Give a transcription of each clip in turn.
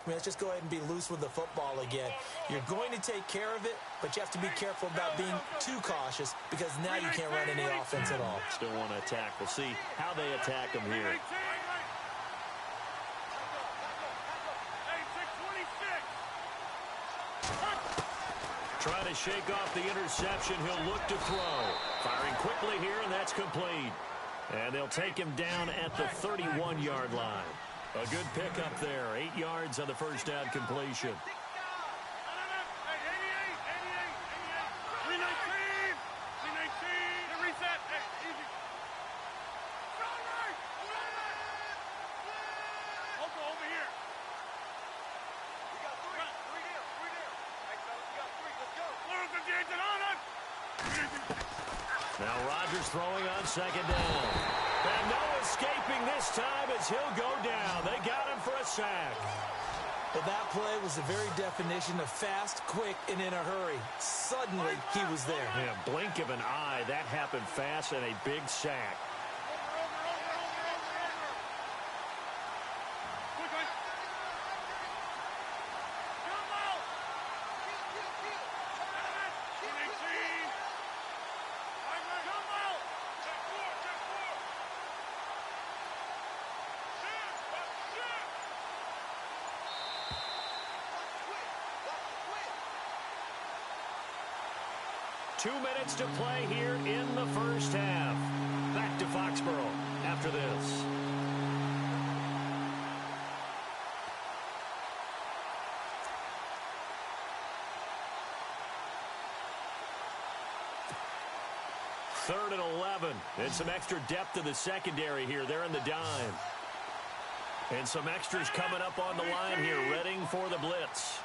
let's just go ahead and be loose with the football again. You're going to take care of it, but you have to be careful about being too cautious because now you can't run any offense at all. Still want to attack. We'll see how they attack them here. Trying to shake off the interception. He'll look to throw. Firing quickly here, and that's complete. And they'll take him down at the 31-yard line. A good pickup there. 8 yards on the first down completion. Now Rodgers throwing on second down. And no escaping this time as he'll go down. They got him for a sack. Well, that play was the very definition of fast, quick, and in a hurry. Suddenly, he was there. Yeah, blink of an eye. That happened fast and a big sack. Two minutes to play here in the first half. Back to Foxborough after this. Third and 11. And some extra depth in the secondary here. They're in the dime. And some extras coming up on the line here, readying for the blitz.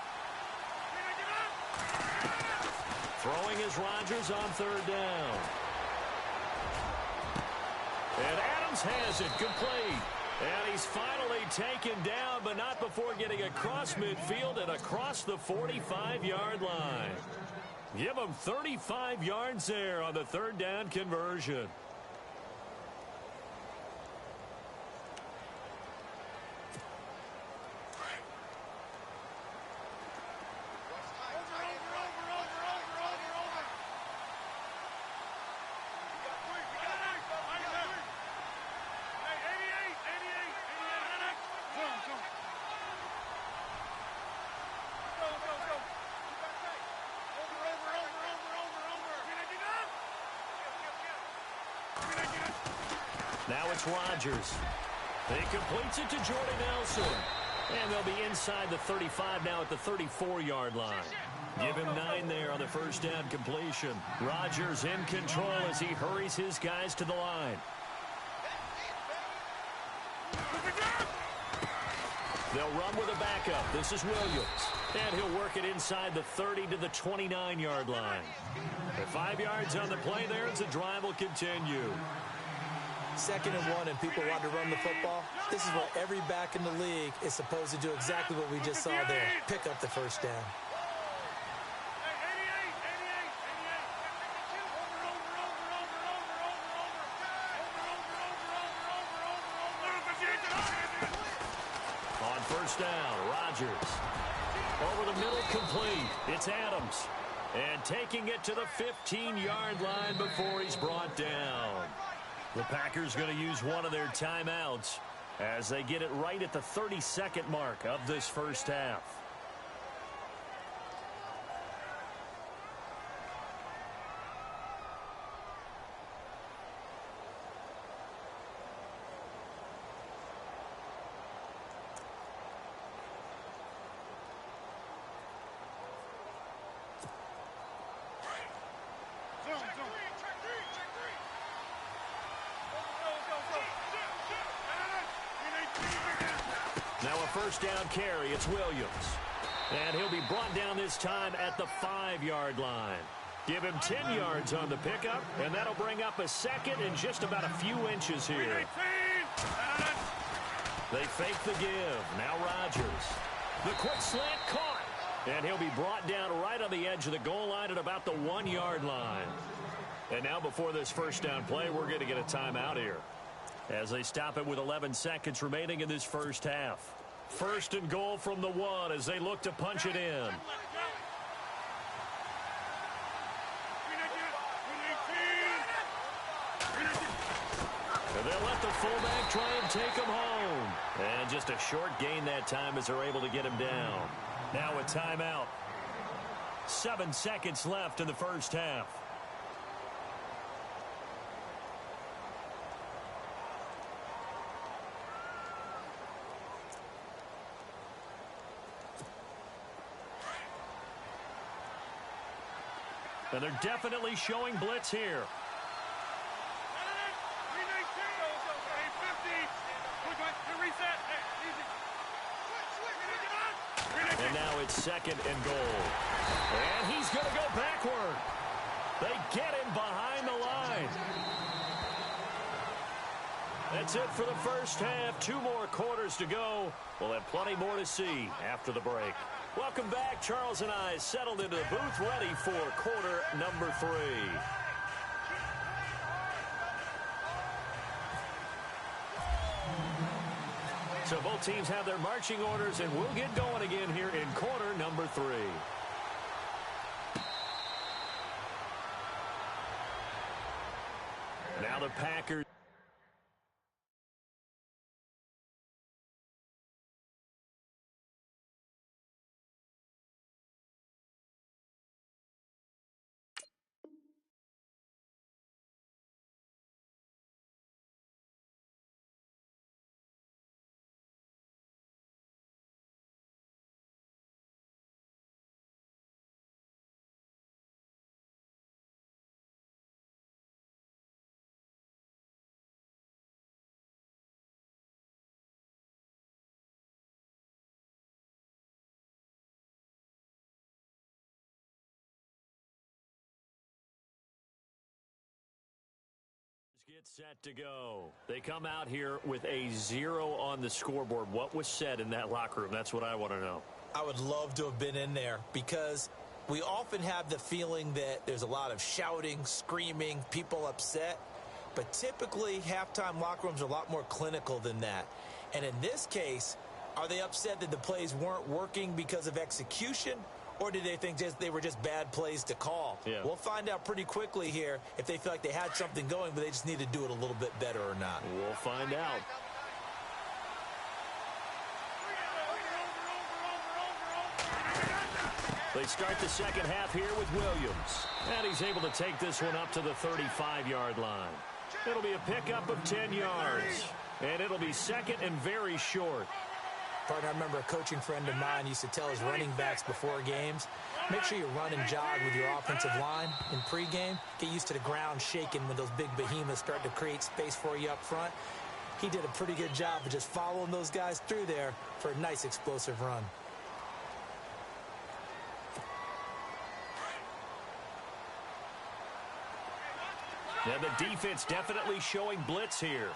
Throwing is Rodgers on third down. And Adams has it complete. And he's finally taken down, but not before getting across midfield and across the 45-yard line. Give him 35 yards there on the third down conversion. Now it's Rodgers. He completes it to Jordy Nelson. And they'll be inside the 35 now at the 34-yard line. Give him 9 there on the first down completion. Rodgers in control as he hurries his guys to the line. They'll run with a backup. This is Williams. And he'll work it inside the 30 to the 29-yard line. The 5 yards on the play there as the drive will continue. 2nd and 1 and people want to run the football. This is what every back in the league is supposed to do, exactly what we just saw there. Pick up the first down. On first down, Rodgers. Over the middle, complete. It's Adams. And taking it to the 15-yard line before he's brought down. The Packers going to use one of their timeouts as they get it right at the 32nd mark of this first half. Now a first down carry. It's Williams. And he'll be brought down this time at the 5-yard line. Give him 10 yards on the pickup, and that'll bring up a second and just about a few inches here. They fake the give. Now Rodgers. The quick slant caught. And he'll be brought down right on the edge of the goal line at about the 1-yard line. And now before this first down play, we're going to get a timeout here, as they stop it with 11 seconds remaining in this first half. First and goal from the 1 as they look to punch it in. And they'll let the fullback try and take him home. And just a short gain that time as they're able to get him down. Now a timeout. 7 seconds left in the first half. And they're definitely showing blitz here. And now it's second and goal. And he's going to go backward. They get him behind the line. That's it for the first half. 2 more quarters to go. We'll have plenty more to see after the break. Welcome back. Charles and I settled into the booth ready for quarter number 3. So both teams have their marching orders, and we'll get going again here in quarter number 3. Now the Packers. Get set to go. They come out here with a 0 on the scoreboard. What was said in that locker room? That's what I want to know. I would love to have been in there because we often have the feeling that there's a lot of shouting, screaming, people upset. But typically, halftime locker rooms are a lot more clinical than that. And in this case, are they upset that the plays weren't working because of execution? Or did they think they were just bad plays to call? Yeah. We'll find out pretty quickly here if they feel like they had something going, but they just need to do it a little bit better or not. We'll find out. They start the second half here with Williams. And he's able to take this one up to the 35-yard line. It'll be a pickup of 10 yards. And it'll be second and very short. Partner, I remember a coaching friend of mine used to tell his running backs before games, make sure you run and jog with your offensive line in pregame. Get used to the ground shaking when those big behemoths start to create space for you up front. He did a pretty good job of just following those guys through there for a nice explosive run. Yeah, the defense definitely showing blitz here.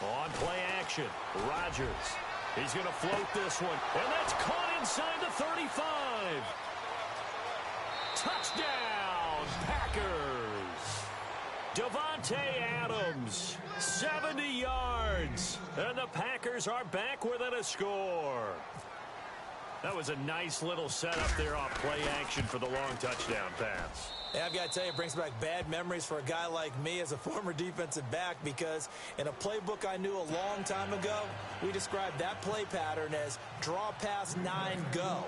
On play action, Rodgers. He's going to float this one, and that's caught inside the 35. Touchdown, Packers. Davante Adams, 70 yards, and the Packers are back within a score. That was a nice little setup there off play action for the long touchdown pass. Yeah, I've got to tell you, it brings back bad memories for a guy like me as a former defensive back because in a playbook I knew a long time ago, we described that play pattern as draw pass 9 go,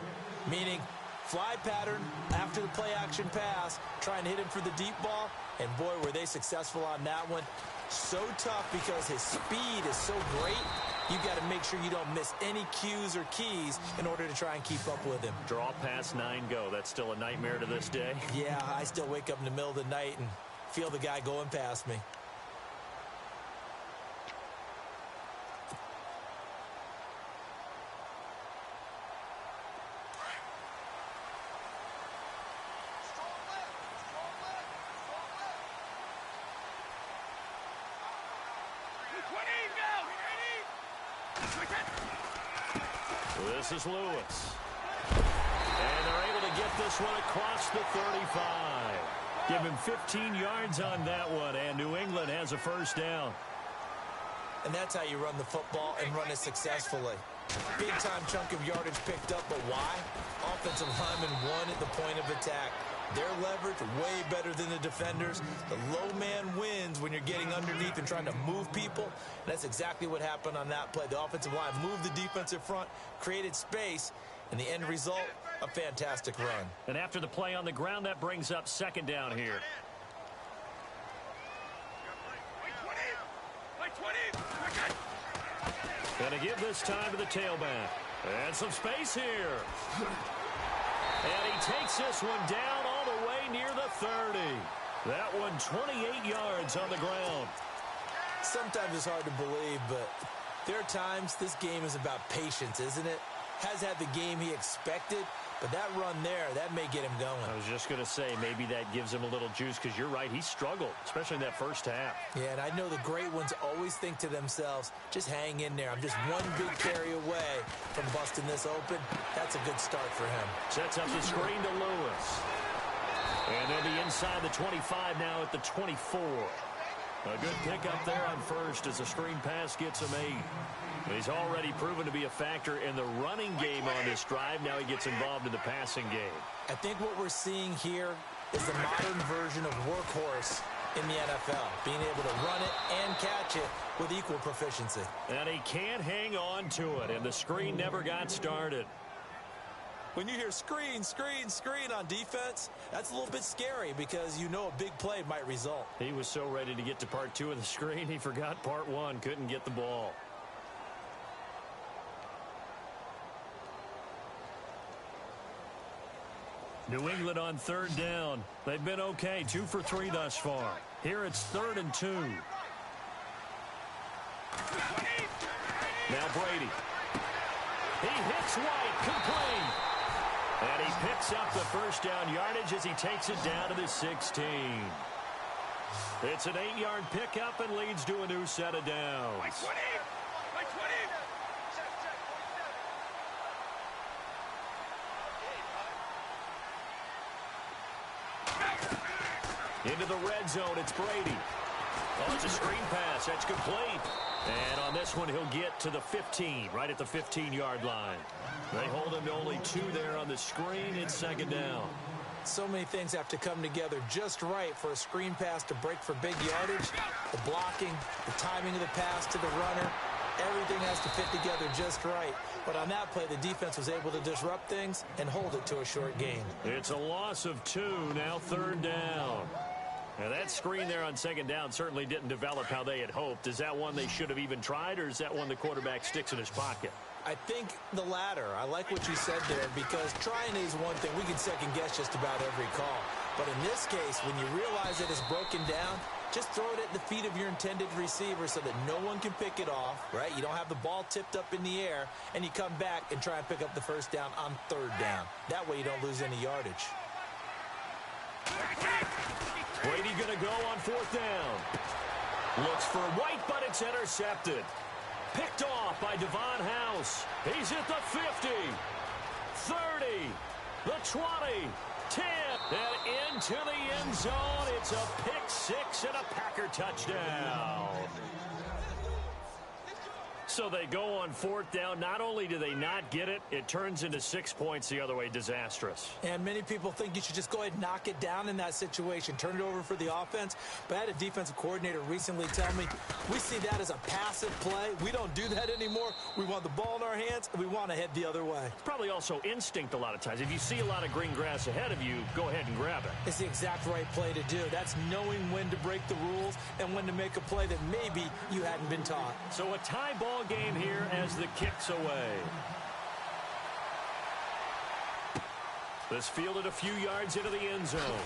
meaning fly pattern after the play action pass, trying to hit him for the deep ball, and boy, were they successful on that one. So tough because his speed is so great, you got to make sure you don't miss any cues or keys in order to try and keep up with him. Draw pass 9 go. That's still a nightmare to this day. Yeah, I still wake up in the middle of the night and feel the guy going past me. This is Lewis. And they're able to get this one across the 35. Give him 15 yards on that one, and New England has a first down. And that's how you run the football and run it successfully. Big-time chunk of yardage picked up, but why? Offensive lineman won at the point of attack. Their leverage way better than the defenders. The low man wins when you're getting underneath and trying to move people. And that's exactly what happened on that play. The offensive line moved the defensive front, created space, and the end result, a fantastic run. And after the play on the ground, that brings up second down here. Gonna give this time to the tailback. And some space here. And he takes this one down all the way near the 30. That one 28 yards on the ground. Sometimes it's hard to believe, but there are times this game is about patience, isn't it? Has had the game he expected, but that run there, that may get him going. I was just going to say, maybe that gives him a little juice, because you're right, he struggled, especially in that first half. Yeah, and I know the great ones always think to themselves, just hang in there. I'm just one big carry away from busting this open. That's a good start for him. Sets up the screen to Lewis. And they'll be inside the 25 now at the 24. A good pickup there on first as the screen pass gets him 8. He's already proven to be a factor in the running game on this drive. Now he gets involved in the passing game. I think what we're seeing here is the modern version of workhorse in the NFL, being able to run it and catch it with equal proficiency. And he can't hang on to it, and the screen never got started. When you hear screen, screen, screen on defense, that's a little bit scary because you know a big play might result. He was so ready to get to part 2 of the screen, he forgot part 1, couldn't get the ball. New England on third down. They've been okay, 2 for 3 thus far. Here it's 3rd and 2. Now Brady. He hits White, complete. And he picks up the first down yardage as he takes it down to the 16. It's an 8-yard pickup and leads to a new set of downs. Into the red zone, it's Brady. Oh, it's a screen pass. That's complete. And on this one, he'll get to the 15, right at the 15-yard line. They hold him to only 2 there on the screen. It's second down. So many things have to come together just right for a screen pass to break for big yardage. The blocking, the timing of the pass to the runner, everything has to fit together just right. But on that play, the defense was able to disrupt things and hold it to a short gain. It's a loss of 2, now 3rd down. Now, that screen there on second down certainly didn't develop how they had hoped. Is that one they should have even tried, or is that one the quarterback sticks in his pocket? I think the latter. I like what you said there, because trying is one thing. We can second guess just about every call. But in this case, when you realize that it's broken down, just throw it at the feet of your intended receiver so that no one can pick it off, right? You don't have the ball tipped up in the air, and you come back and try and pick up the first down on 3rd down. That way you don't lose any yardage. Brady going to go on 4th down. Looks for White, but it's intercepted. Picked off by Devon House. He's at the 50, 30, the 20, 10, and into the end zone. It's a pick 6 and a Packer touchdown. So they go on 4th down. Not only do they not get it, it turns into 6 points the other way. Disastrous. And many people think you should just go ahead and knock it down in that situation. Turn it over for the offense. But I had a defensive coordinator recently tell me, we see that as a passive play. We don't do that anymore. We want the ball in our hands, and we want to head the other way. It's probably also instinct a lot of times. If you see a lot of green grass ahead of you, go ahead and grab it. It's the exact right play to do. That's knowing when to break the rules and when to make a play that maybe you hadn't been taught. So a tie ball game here as the kick's away. This fielded a few yards into the end zone.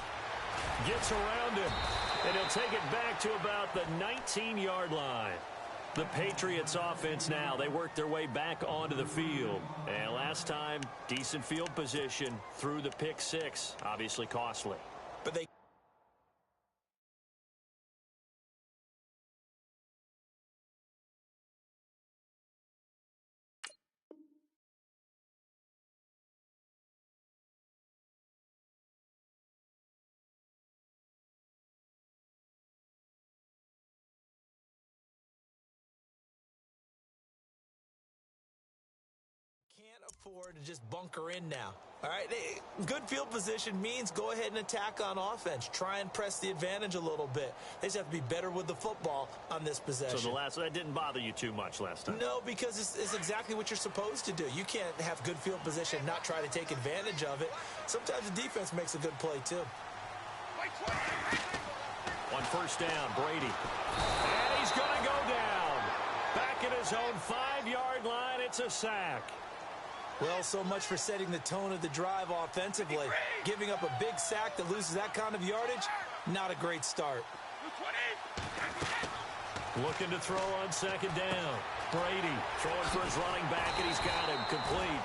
Gets around him, and he'll take it back to about the 19-yard line. The Patriots offense now, they work their way back onto the field. And last time, decent field position through the pick 6, obviously costly. But they can't afford to just bunker in now. All right, good field position means go ahead and attack on offense. Try and press the advantage a little bit. They just have to be better with the football on this possession. So that didn't bother you too much last time? No, because it's exactly what you're supposed to do. You can't have good field position and not try to take advantage of it. Sometimes the defense makes a good play, too. On first down, Brady. And he's going to go down. Back at his own 5-yard line, it's a sack. Well, so much for setting the tone of the drive offensively. Giving up a big sack that loses that kind of yardage, not a great start. Looking to throw on second down. Brady throwing for his running back, and he's got him complete.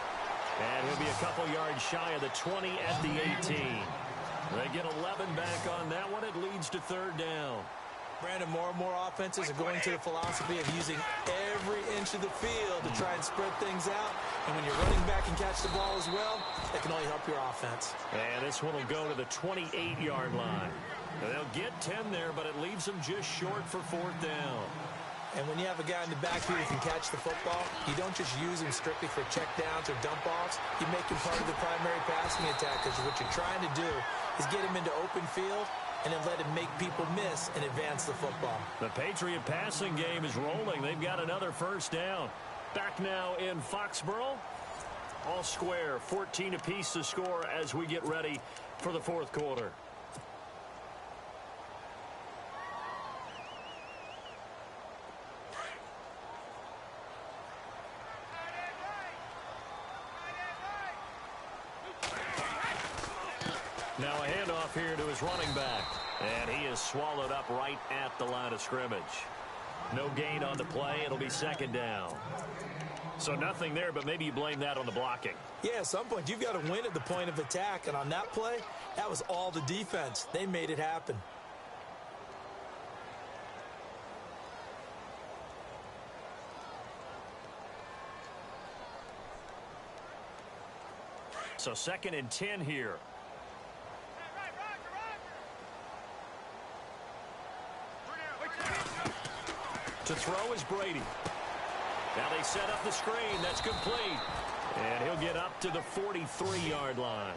And he'll be a couple yards shy of the 20 at the 18. They get 11 back on that one. It leads to third down. Brandon, more and more offenses are going to the philosophy of using every inch of the field to try and spread things out. And when you're running back and catch the ball as well, that can only help your offense. And this one will go to the 28-yard line. They'll get 10 there, but it leaves them just short for fourth down. And when you have a guy in the backfield who can catch the football, you don't just use him strictly for checkdowns or dump-offs. You make him part of the primary passing attack, because what you're trying to do is get him into open field and then let him make people miss and advance the football. The Patriot passing game is rolling. They've got another first down. Back now in Foxborough. All square, 14 apiece to score as we get ready for the fourth quarter. Now a handoff here to his running back. And he is swallowed up right at the line of scrimmage. No gain on the play. It'll be second down. So nothing there, but maybe you blame that on the blocking. Yeah, at some point you've got to win at the point of attack. And on that play, that was all the defense. They made it happen. So 2nd and 10 here. To throw is Brady. Now they set up the screen. That's complete. And he'll get up to the 43-yard line.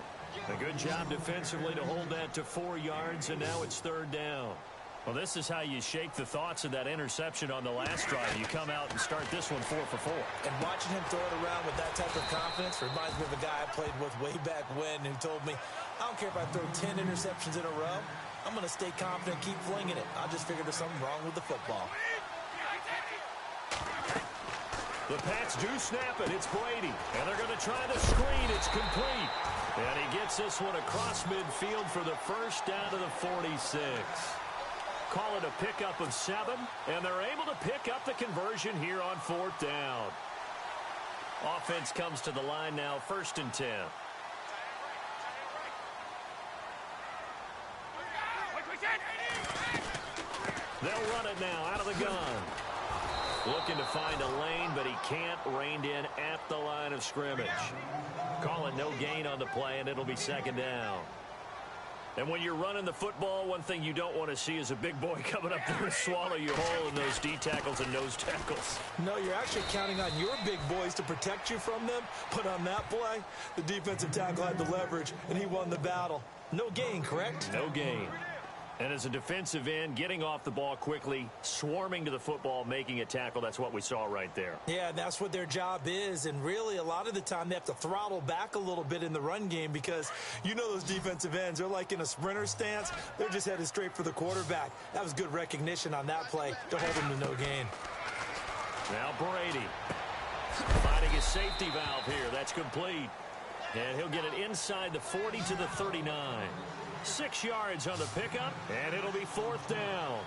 A good job defensively to hold that to 4 yards, and now it's third down. Well, this is how you shake the thoughts of that interception on the last drive. You come out and start this one 4 for 4. And watching him throw it around with that type of confidence reminds me of a guy I played with way back when who told me, I don't care if I throw 10 interceptions in a row. I'm going to stay confident, keep flinging it. I just figured there's something wrong with the football. The Pats do snap it. It's Brady. And they're going to try the screen. It's complete. And he gets this one across midfield for the first down to the 46. Call it a pickup of 7. And they're able to pick up the conversion here on fourth down. Offense comes to the line now, 1st and 10. They'll run it now out of the gun. Looking to find a lane, but he can't. Reined in at the line of scrimmage. Call it no gain on the play, and it'll be second down. And when you're running the football, one thing you don't want to see is a big boy coming up there and swallow you whole in those D tackles and nose tackles. No, you're actually counting on your big boys to protect you from them. But on that play, the defensive tackle had the leverage, and he won the battle. No gain, correct? No gain. And as a defensive end, getting off the ball quickly, swarming to the football, making a tackle, that's what we saw right there. Yeah, and that's what their job is. And really, a lot of the time, they have to throttle back a little bit in the run game because you know those defensive ends, they're like in a sprinter stance. They're just headed straight for the quarterback. That was good recognition on that play to hold them to no gain. Now Brady finding his safety valve here. That's complete. And he'll get it inside the 40 to the 39. 6 yards on the pickup, and it'll be fourth down.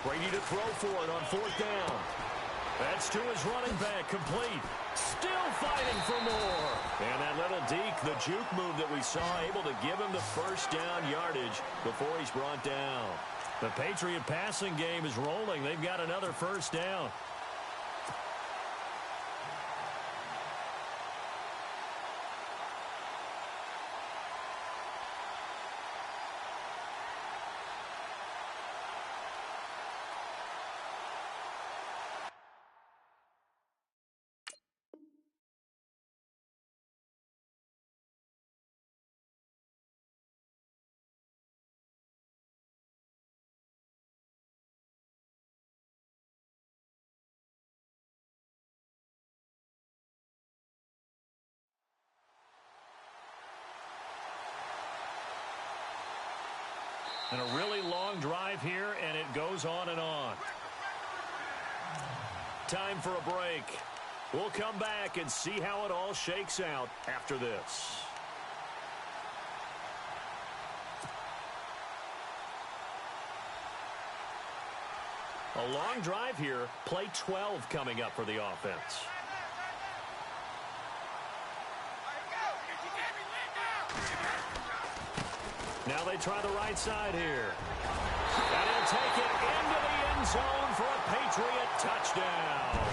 Brady to throw for it on fourth down. That's to his running back, complete. Still fighting for more. And that little deke, the juke move that we saw, able to give him the first down yardage before he's brought down. The Patriot passing game is rolling. They've got another first down. and it goes on and on. Time for a break. We'll come back and see how it all shakes out after this. A long drive here. Play 12 coming up for the offense. Now they try the right side here. And he'll take it into the end zone for a Patriot touchdown.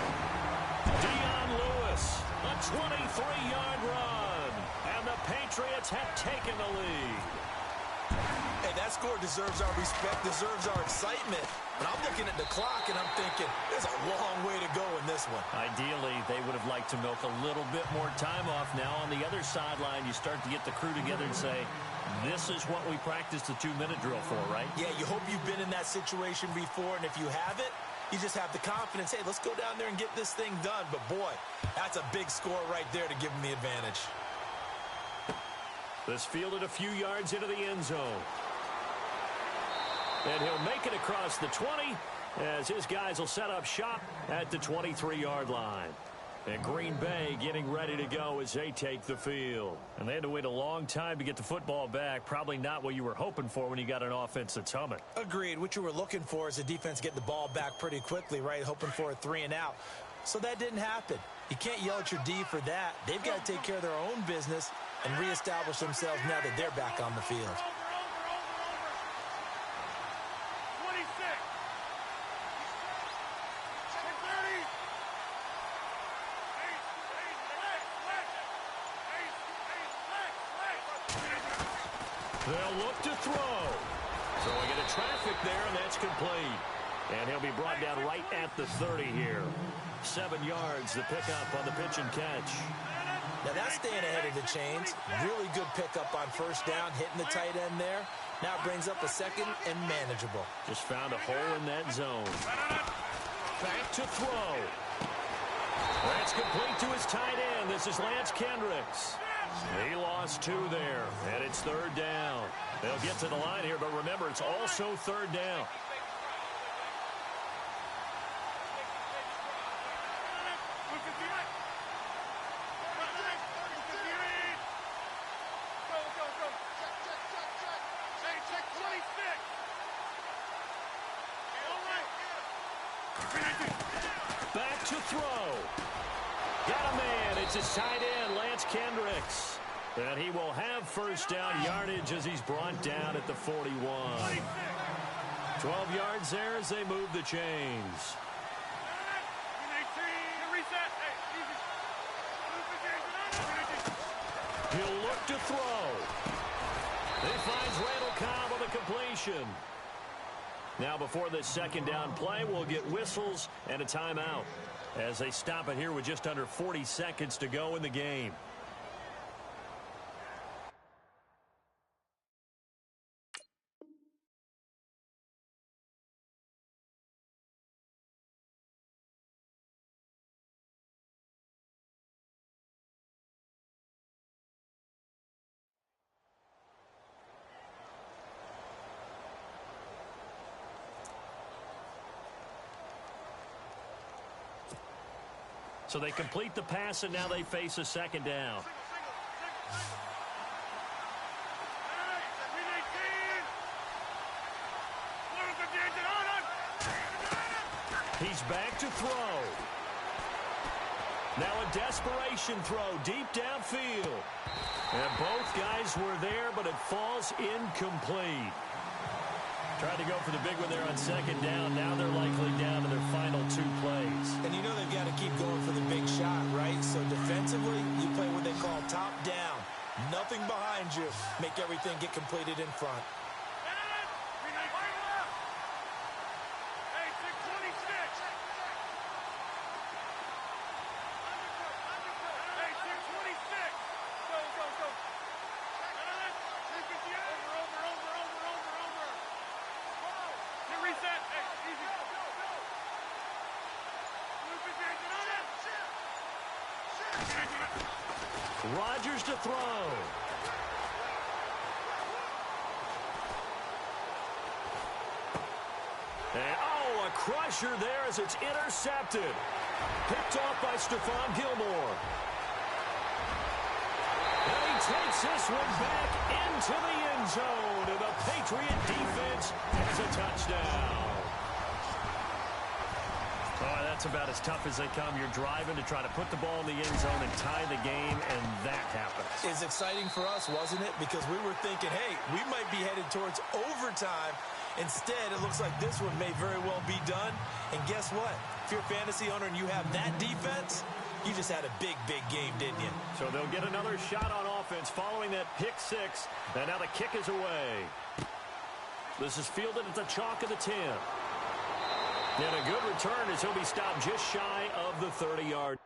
Dion Lewis, a 23-yard run. And the Patriots have taken the lead. Hey, that score deserves our respect, deserves our excitement. But I'm looking at the clock, and I'm thinking, there's a long way to go in this one. Ideally, they would have liked to milk a little bit more time off. Now, on the other sideline, you start to get the crew together and say, this is what we practiced the 2-minute drill for, right? Yeah, you hope you've been in that situation before, and if you haven't, you just have the confidence, hey, let's go down there and get this thing done. But, boy, that's a big score right there to give them the advantage. This fielded a few yards into the end zone. And he'll make it across the 20 as his guys will set up shop at the 23-yard line. And Green Bay getting ready to go as they take the field. And they had to wait a long time to get the football back. Probably not what you were hoping for when you got an offense that's humming. Agreed. What you were looking for is the defense getting the ball back pretty quickly, right? Hoping for a 3-and-out. So that didn't happen. You can't yell at your D for that. They've got to take care of their own business and reestablish themselves now that they're back on the field. They'll look to throw. Throwing into traffic there, and that's complete. And he'll be brought down right at the 30 here. 7 yards, the pickup on the pitch and catch. Now that's staying ahead of the chains. Really good pickup on first down, hitting the tight end there. Now it brings up a second and manageable. Just found a hole in that zone. Back to throw. That's complete to his tight end. This is Lance Kendricks. He lost 2 there, and it's 3rd down. They'll get to the line here, but remember, it's also 3rd down. Back to throw. Got a man. It's his tight end, Lance Kendricks. And he will have first down yardage as he's brought down at the 41. 12 yards there as they move the chains. He'll look to throw. He finds Randall Cobb on the completion. Now before this second down play, we'll get whistles and a timeout as they stop it here with just under 40 seconds to go in the game. So they complete the pass, and now they face a second down. He's back to throw. Now a desperation throw deep downfield. And both guys were there, but it falls incomplete. Tried to go for the big one there on second down. Now they're likely down to their final 2 plays. And you know they've got to keep going for the big shot, right? So defensively, you play what they call top down. Nothing behind you. Make everything get completed in front. Rodgers to throw. And, oh, a crusher there as it's intercepted. Picked off by Stephon Gilmore. And he takes this one back into the end zone. And the Patriot defense has a touchdown. Oh, that's about as tough as they come. You're driving to try to put the ball in the end zone and tie the game, and that happens. It's exciting for us, wasn't it? Because we were thinking, hey, we might be headed towards overtime. Instead, it looks like this one may very well be done. And guess what? If you're a fantasy owner and you have that defense, you just had a big, big game, didn't you? So they'll get another shot on offense following that pick six. And now the kick is away. This is fielded at the chalk of the 10. And a good return as he'll be stopped just shy of the 30-yard.